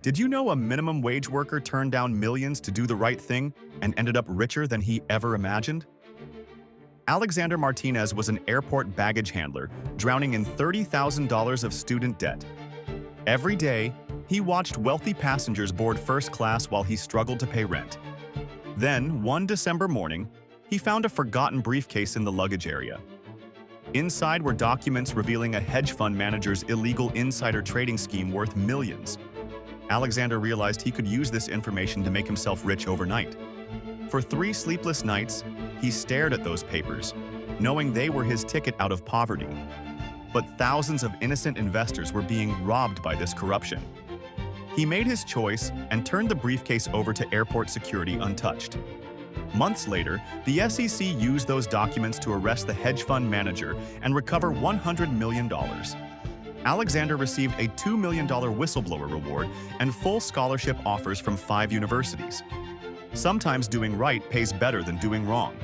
Did you know a minimum wage worker turned down millions to do the right thing and ended up richer than he ever imagined? Alexander Martinez was an airport baggage handler, drowning in $30,000 of student debt. Every day, he watched wealthy passengers board first class while he struggled to pay rent. Then, one December morning, he found a forgotten briefcase in the luggage area. Inside were documents revealing a hedge fund manager's illegal insider trading scheme worth millions. Alexander realized he could use this information to make himself rich overnight. For 3 sleepless nights, he stared at those papers, knowing they were his ticket out of poverty. But thousands of innocent investors were being robbed by this corruption. He made his choice and turned the briefcase over to airport security untouched. Months later, the SEC used those documents to arrest the hedge fund manager and recover $100 million. Alexander received a $2 million whistleblower reward and full scholarship offers from 5 universities. Sometimes doing right pays better than doing wrong.